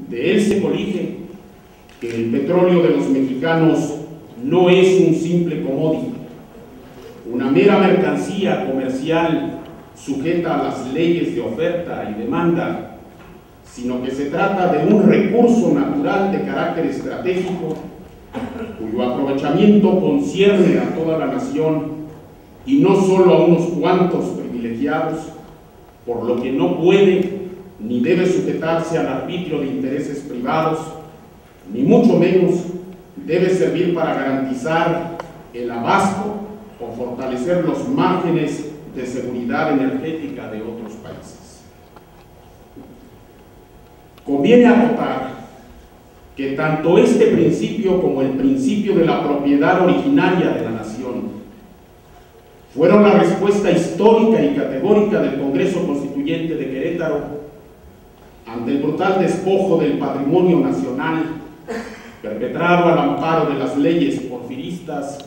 De él se colige que el petróleo de los mexicanos no es un simple commodity, una mera mercancía comercial sujeta a las leyes de oferta y demanda, sino que se trata de un recurso natural de carácter estratégico cuyo aprovechamiento concierne a toda la nación y no solo a unos cuantos privilegiados, por lo que no puede ni debe sujetarse al arbitrio de intereses privados, ni mucho menos debe servir para garantizar el abasto o fortalecer los márgenes de seguridad energética de otros países. Conviene acotar que tanto este principio como el principio de la propiedad originaria de la nación fueron la respuesta histórica y categórica del Congreso Constituyente de Querétaro ante el brutal despojo del patrimonio nacional perpetrado al amparo de las leyes porfiristas,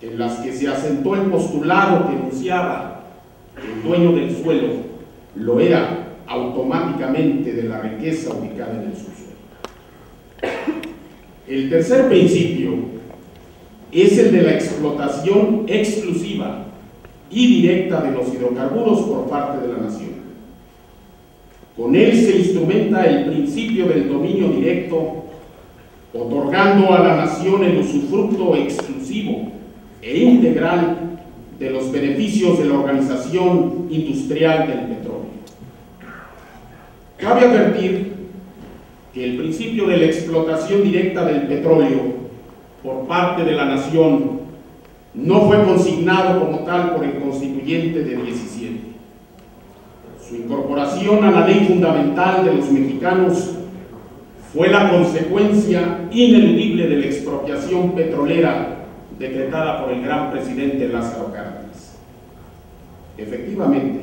en las que se asentó el postulado que enunciaba que el dueño del suelo lo era automáticamente de la riqueza ubicada en el subsuelo. El tercer principio es el de la explotación exclusiva y directa de los hidrocarburos por parte de la nación. Con él se instrumenta el principio del dominio directo, otorgando a la nación el usufructo exclusivo e integral de los beneficios de la organización industrial del petróleo. Cabe advertir que el principio de la explotación directa del petróleo por parte de la nación no fue consignado como tal por el constituyente de 17. Su incorporación a la ley fundamental de los mexicanos fue la consecuencia ineludible de la expropiación petrolera decretada por el gran presidente Lázaro Cárdenas. Efectivamente,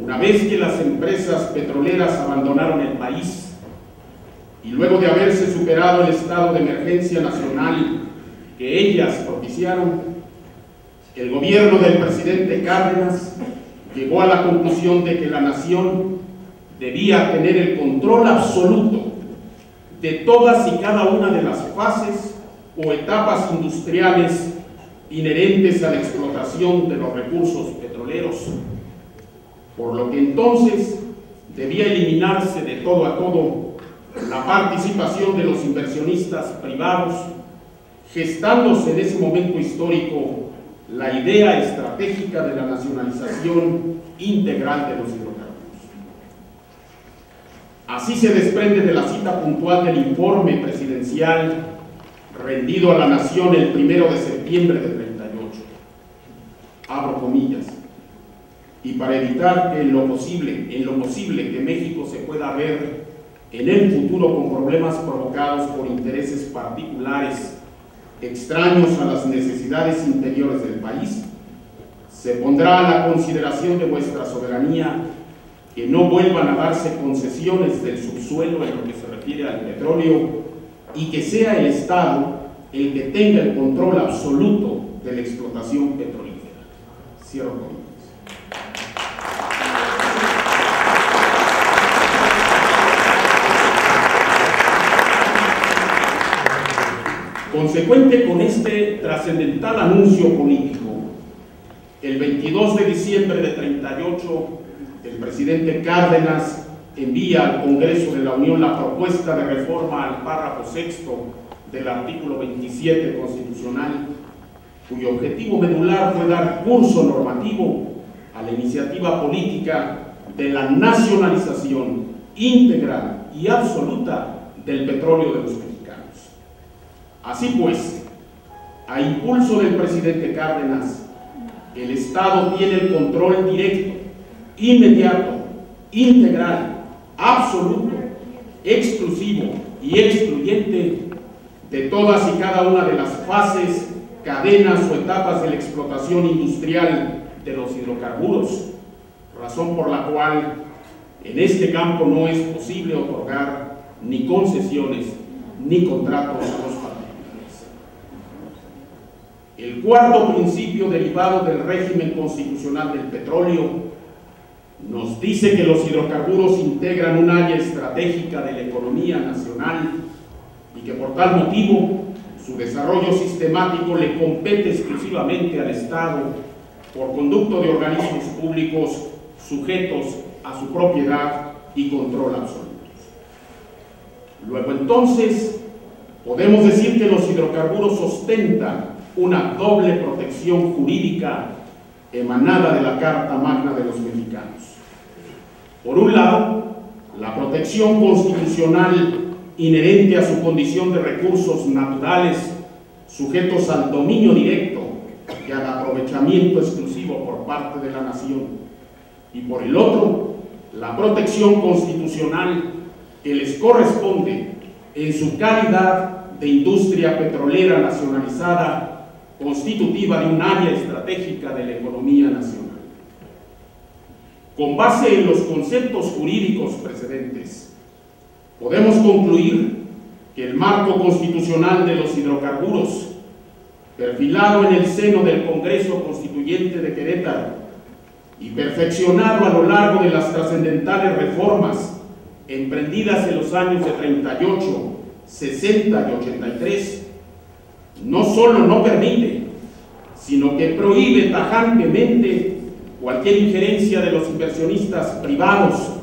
una vez que las empresas petroleras abandonaron el país y luego de haberse superado el estado de emergencia nacional que ellas propiciaron, el gobierno del presidente Cárdenas llegó a la conclusión de que la nación debía tener el control absoluto de todas y cada una de las fases o etapas industriales inherentes a la explotación de los recursos petroleros, por lo que entonces debía eliminarse de todo a todo la participación de los inversionistas privados, gestándose en ese momento histórico la idea estratégica de la nacionalización integral de los hidrocarburos. Así se desprende de la cita puntual del informe presidencial rendido a la nación el 1 de septiembre de 38. Abro comillas. Y para evitar que en lo posible que México se pueda ver en el futuro con problemas provocados por intereses particulares extraños a las necesidades interiores del país, se pondrá a la consideración de vuestra soberanía que no vuelvan a darse concesiones del subsuelo en lo que se refiere al petróleo y que sea el Estado el que tenga el control absoluto de la explotación petrolífera. Cierro comillas. Consecuente con este trascendental anuncio político, el 22 de diciembre de 38, el presidente Cárdenas envía al Congreso de la Unión la propuesta de reforma al párrafo 6º del artículo 27 constitucional, cuyo objetivo medular fue dar curso normativo a la iniciativa política de la nacionalización integral y absoluta del petróleo de los mexicanos. Así pues, a impulso del presidente Cárdenas, el Estado tiene el control directo, inmediato, integral, absoluto, exclusivo y excluyente de todas y cada una de las fases, cadenas o etapas de la explotación industrial de los hidrocarburos, razón por la cual en este campo no es posible otorgar ni concesiones ni contratos a los particulares. El cuarto principio derivado del régimen constitucional del petróleo nos dice que los hidrocarburos integran un área estratégica de la economía nacional y que por tal motivo su desarrollo sistemático le compete exclusivamente al Estado por conducto de organismos públicos sujetos a su propiedad y control absolutos. Luego entonces podemos decir que los hidrocarburos ostentan una doble protección jurídica emanada de la Carta Magna de los Mexicanos. Por un lado, la protección constitucional inherente a su condición de recursos naturales sujetos al dominio directo y al aprovechamiento exclusivo por parte de la nación, y por el otro, la protección constitucional que les corresponde en su calidad de industria petrolera nacionalizada constitutiva de un área estratégica de la economía nacional. Con base en los conceptos jurídicos precedentes, podemos concluir que el marco constitucional de los hidrocarburos, perfilado en el seno del Congreso Constituyente de Querétaro y perfeccionado a lo largo de las trascendentales reformas emprendidas en los años de 38, 60 y 83, no solo no permite, sino que prohíbe tajantemente cualquier injerencia de los inversionistas privados,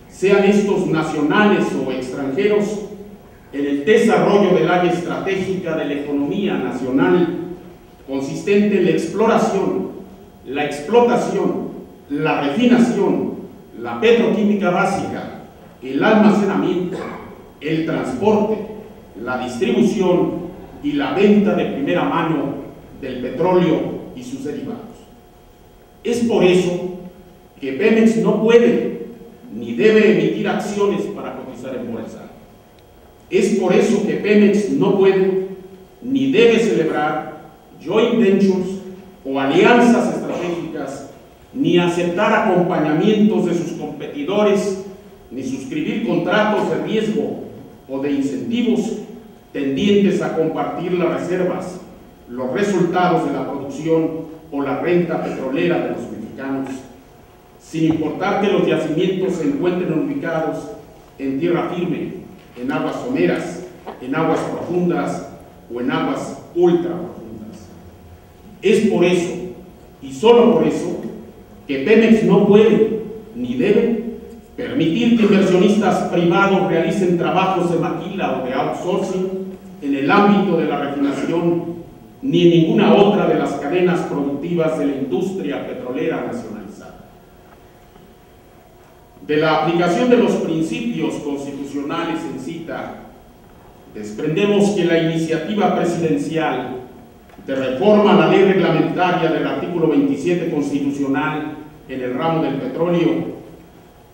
sean estos nacionales o extranjeros, en el desarrollo del área estratégica de la economía nacional, consistente en la exploración, la explotación, la refinación, la petroquímica básica, el almacenamiento, el transporte, la distribución y la venta de primera mano del petróleo y sus derivados. Es por eso que Pemex no puede ni debe emitir acciones para cotizar en bolsa. Es por eso que Pemex no puede ni debe celebrar joint ventures o alianzas estratégicas, ni aceptar acompañamientos de sus competidores, ni suscribir contratos de riesgo o de incentivos tendientes a compartir las reservas, los resultados de la producción o la renta petrolera de los mexicanos, sin importar que los yacimientos se encuentren ubicados en tierra firme, en aguas someras, en aguas profundas o en aguas ultra profundas. Es por eso, y solo por eso, que Pemex no puede ni debe permitir que inversionistas privados realicen trabajos de maquila o de outsourcing en el ámbito de la refinación, ni en ninguna otra de las cadenas productivas de la industria petrolera nacionalizada. De la aplicación de los principios constitucionales en cita, desprendemos que la iniciativa presidencial de reforma a la ley reglamentaria del artículo 27 constitucional en el ramo del petróleo,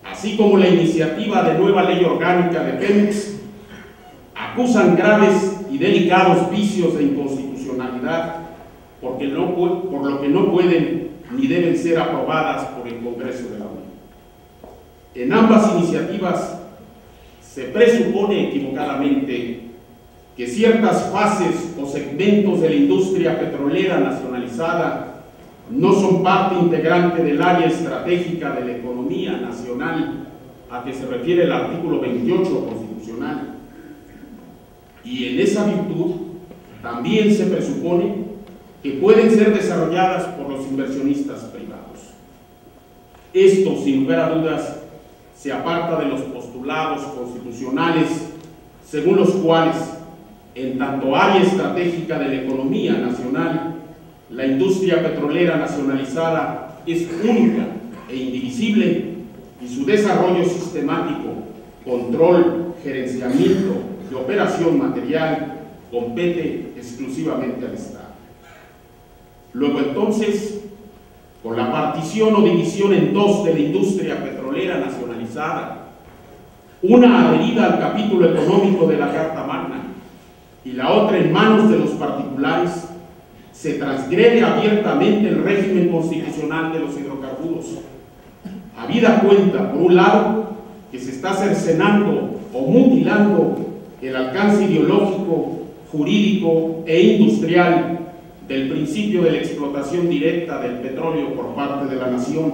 así como la iniciativa de nueva ley orgánica de Pemex, acusan graves y delicados vicios de inconstitucionalidad, por lo que no pueden ni deben ser aprobadas por el Congreso de la Unión. En ambas iniciativas se presupone equivocadamente que ciertas fases o segmentos de la industria petrolera nacionalizada no son parte integrante del área estratégica de la economía nacional a que se refiere el artículo 28 constitucional. Y en esa virtud también se presupone que pueden ser desarrolladas por los inversionistas privados. Esto, sin lugar a dudas, se aparta de los postulados constitucionales según los cuales, en tanto área estratégica de la economía nacional, la industria petrolera nacionalizada es única e indivisible y su desarrollo sistemático, control, gerenciamiento y operación material compete exclusivamente al Estado. Luego entonces, con la partición o división en dos de la industria petrolera nacionalizada, una adherida al capítulo económico de la Carta Magna y la otra en manos de los particulares, se transgrede abiertamente el régimen constitucional de los hidrocarburos, habida cuenta, por un lado, que se está cercenando o mutilando el alcance ideológico, jurídico e industrial del principio de la explotación directa del petróleo por parte de la nación,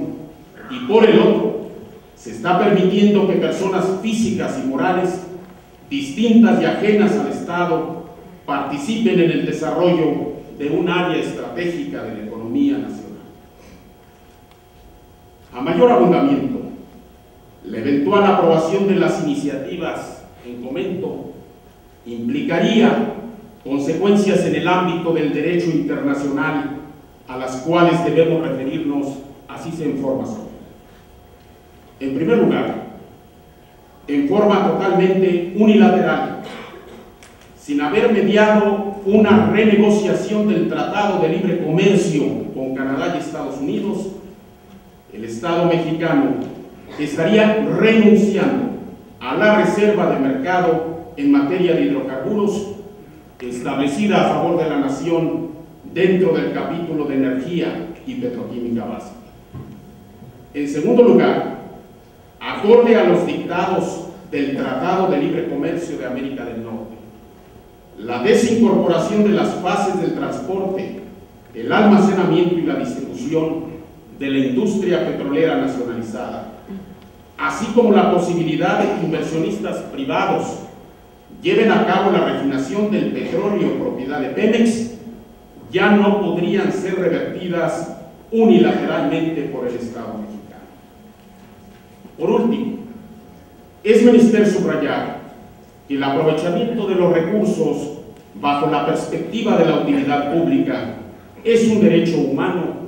y por el otro, se está permitiendo que personas físicas y morales, distintas y ajenas al Estado, participen en el desarrollo de un área estratégica de la economía nacional. A mayor abundamiento, la eventual aprobación de las iniciativas en comento implicaría consecuencias en el ámbito del derecho internacional a las cuales debemos referirnos, así se informa sobre. En primer lugar, en forma totalmente unilateral, sin haber mediado una renegociación del Tratado de Libre Comercio con Canadá y Estados Unidos, el Estado mexicano estaría renunciando a la reserva de mercado en materia de hidrocarburos establecida a favor de la nación dentro del capítulo de energía y petroquímica básica. En segundo lugar, acorde a los dictados del Tratado de Libre Comercio de América del Norte, la desincorporación de las fases del transporte, el almacenamiento y la distribución de la industria petrolera nacionalizada, así como la posibilidad de que inversionistas privados lleven a cabo la refinación del petróleo propiedad de Pemex, ya no podrían ser revertidas unilateralmente por el Estado mexicano. Por último, es menester subrayar que el aprovechamiento de los recursos bajo la perspectiva de la utilidad pública es un derecho humano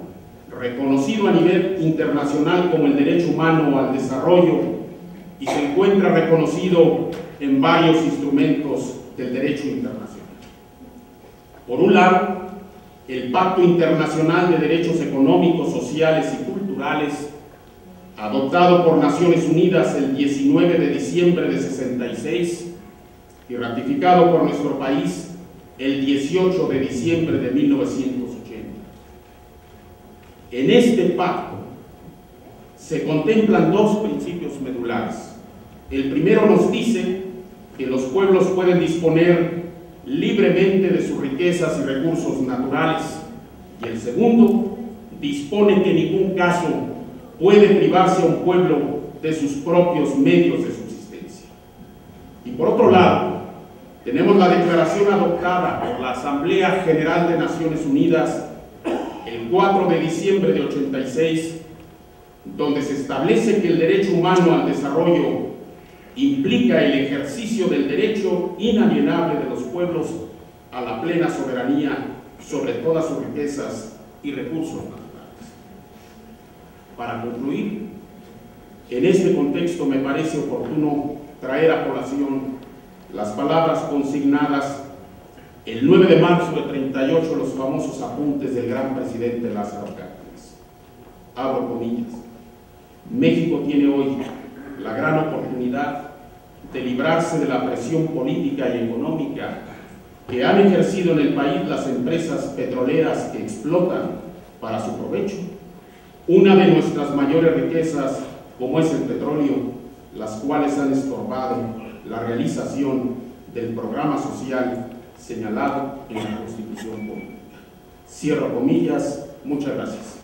reconocido a nivel internacional como el derecho humano al desarrollo y se encuentra reconocido en varios instrumentos del derecho internacional. Por un lado, el Pacto Internacional de Derechos Económicos, Sociales y Culturales, adoptado por Naciones Unidas el 19 de diciembre de 66 y ratificado por nuestro país el 18 de diciembre de 1980. En este pacto se contemplan dos principios medulares. El primero nos dice que los pueblos pueden disponer libremente de sus riquezas y recursos naturales, y el segundo dispone que en ningún caso puede privarse a un pueblo de sus propios medios de subsistencia. Y por otro lado, tenemos la declaración adoptada por la Asamblea General de Naciones Unidas el 4 de diciembre de 86, donde se establece que el derecho humano al desarrollo implica el ejercicio del derecho inalienable de los pueblos a la plena soberanía sobre todas sus riquezas y recursos naturales. Para concluir, en este contexto me parece oportuno traer a colación las palabras consignadas el 9 de marzo de 38, los famosos apuntes del gran presidente Lázaro Cárdenas. Abro comillas. México tiene hoy la gran oportunidad de librarse de la presión política y económica que han ejercido en el país las empresas petroleras que explotan para su provecho una de nuestras mayores riquezas, como es el petróleo, las cuales han estorbado la realización del programa social señalado en la Constitución Política. Cierro comillas. Muchas gracias.